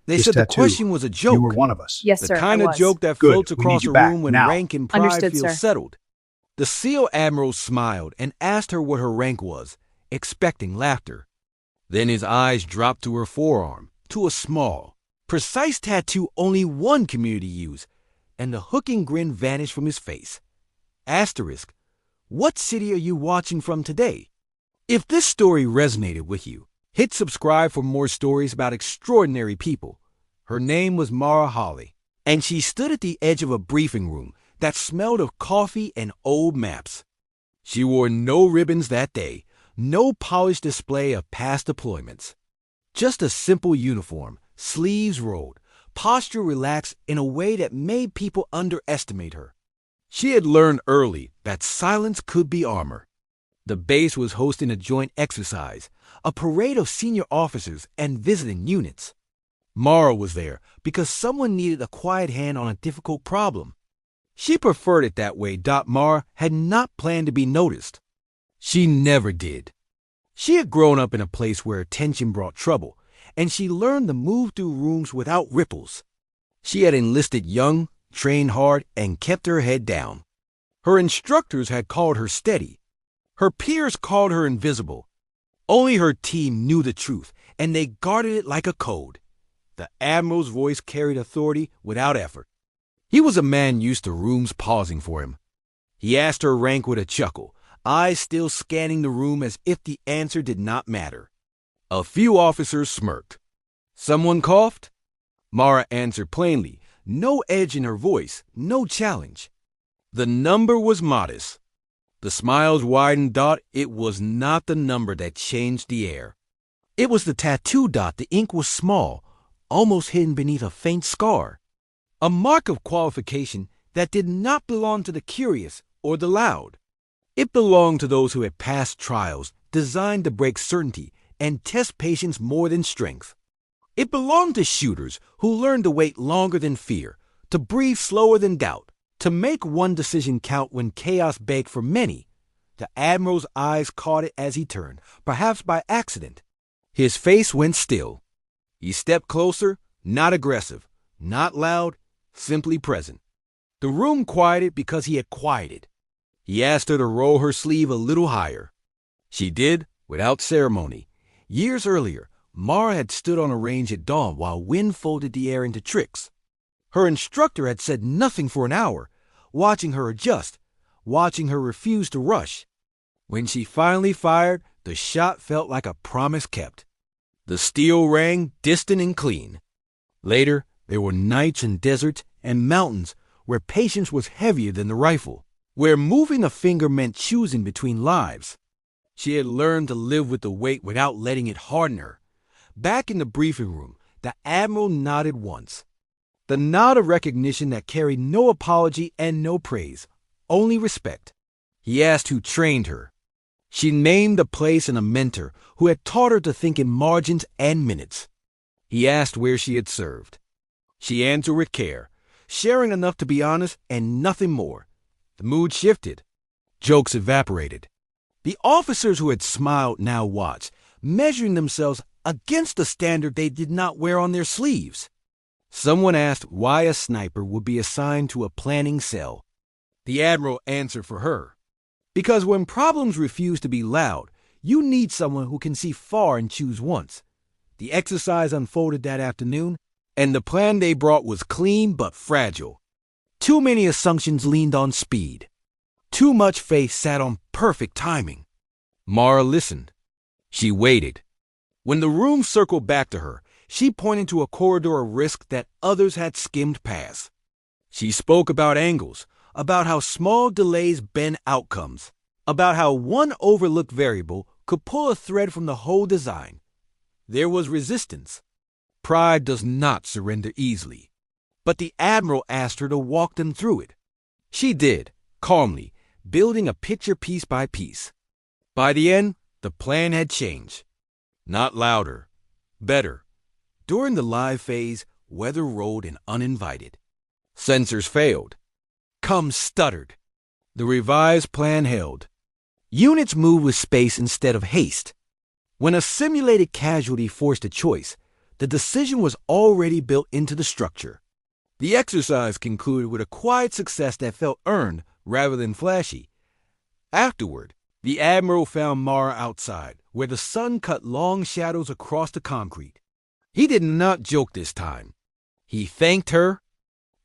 They This said the tattoo, question was a you were joke. one of us. Yes, The sir, kind I of was. joke that Good, floats we need across you a back room when now. rank and pride Understood, feel sir. settled. The SEAL Admiral smiled and asked her what her rank was, expecting laughter. Then his eyes dropped to her forearm, to a small, precise tattoo only one community used, and the hooking grin vanished from his face. Asterisk, what city are you watching from today? If this story resonated with you, hit subscribe for more stories about extraordinary people. Her name was Mara Holly, and she stood at the edge of a briefing room that smelled of coffee and old maps. She wore no ribbons that day, no polished display of past deployments. Just a simple uniform, sleeves rolled, posture relaxed in a way that made people underestimate her. She had learned early that silence could be armor. The base was hosting a joint exercise, a parade of senior officers and visiting units. Mara was there because someone needed a quiet hand on a difficult problem. She preferred it that way. Mara had not planned to be noticed. She never did. She had grown up in a place where attention brought trouble, and she learned to move through rooms without ripples. She had enlisted young, trained hard, and kept her head down. Her instructors had called her steady. Her peers called her invisible. Only her team knew the truth, and they guarded it like a code. The Admiral's voice carried authority without effort. He was a man used to rooms pausing for him. He asked her rank with a chuckle, eyes still scanning the room as if the answer did not matter. A few officers smirked. Someone coughed? Mara answered plainly, no edge in her voice, no challenge. The number was modest. The smiles widened. It was not the number that changed the air. It was the tattoo. The ink was small, almost hidden beneath a faint scar. A mark of qualification that did not belong to the curious or the loud. It belonged to those who had passed trials designed to break certainty and test patience more than strength. It belonged to shooters who learned to wait longer than fear, to breathe slower than doubt, to make one decision count when chaos begged for many. The Admiral's eyes caught it as he turned, perhaps by accident. His face went still. He stepped closer, not aggressive, not loud, simply present. The room quieted because he had quieted. He asked her to roll her sleeve a little higher. She did, without ceremony. Years earlier, Mara had stood on a range at dawn while wind folded the air into tricks. Her instructor had said nothing for an hour, watching her adjust, watching her refuse to rush. When she finally fired, the shot felt like a promise kept. The steel rang distant and clean. Later, there were nights and deserts and mountains where patience was heavier than the rifle, where moving a finger meant choosing between lives. She had learned to live with the weight without letting it harden her. Back in the briefing room, the Admiral nodded once. The nod of recognition that carried no apology and no praise, only respect. He asked who trained her. She named a place and a mentor who had taught her to think in margins and minutes. He asked where she had served. She answered with care, sharing enough to be honest and nothing more. The mood shifted. Jokes evaporated. The officers who had smiled now watched, measuring themselves against the standard they did not wear on their sleeves. Someone asked why a sniper would be assigned to a planning cell. The Admiral answered for her. Because when problems refuse to be loud, you need someone who can see far and choose once. The exercise unfolded that afternoon, and the plan they brought was clean but fragile. Too many assumptions leaned on speed. Too much faith sat on perfect timing. Mara listened. She waited. When the room circled back to her, she pointed to a corridor of risk that others had skimmed past. She spoke about angles, about how small delays bend outcomes, about how one overlooked variable could pull a thread from the whole design. There was resistance. Pride does not surrender easily. But the Admiral asked her to walk them through it. She did, calmly, building a picture piece by piece. By the end, the plan had changed. Not louder, better. During the live phase, weather rolled in uninvited. Sensors failed. Comms stuttered. The revised plan held. Units moved with space instead of haste. When a simulated casualty forced a choice, The decision was already built into the structure. The exercise concluded with a quiet success that felt earned rather than flashy. Afterward, the Admiral found Mara outside, where the sun cut long shadows across the concrete. He did not joke this time. He thanked her.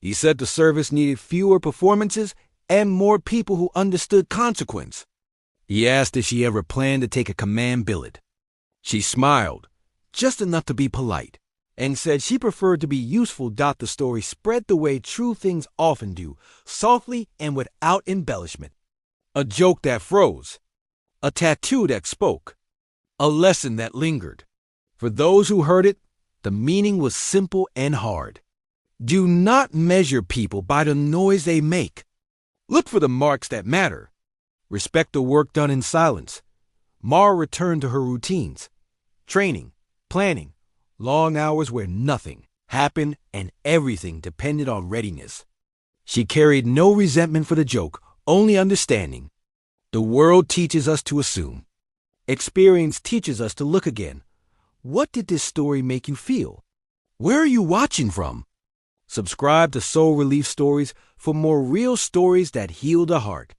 He said the service needed fewer performances and more people who understood consequence. He asked if she ever planned to take a command billet. She smiled, just enough to be polite, and said she preferred to be useful. The story spread the way true things often do, softly and without embellishment. A joke that froze, a tattoo that spoke, a lesson that lingered. For those who heard it, the meaning was simple and hard. Do not measure people by the noise they make. Look for the marks that matter. Respect the work done in silence. Mara returned to her routines. Training, planning, long hours where nothing happened and everything depended on readiness. She carried no resentment for the joke, only understanding. The world teaches us to assume. Experience teaches us to look again. What did this story make you feel? Where are you watching from? Subscribe to Soul Relief Stories for more real stories that heal the heart.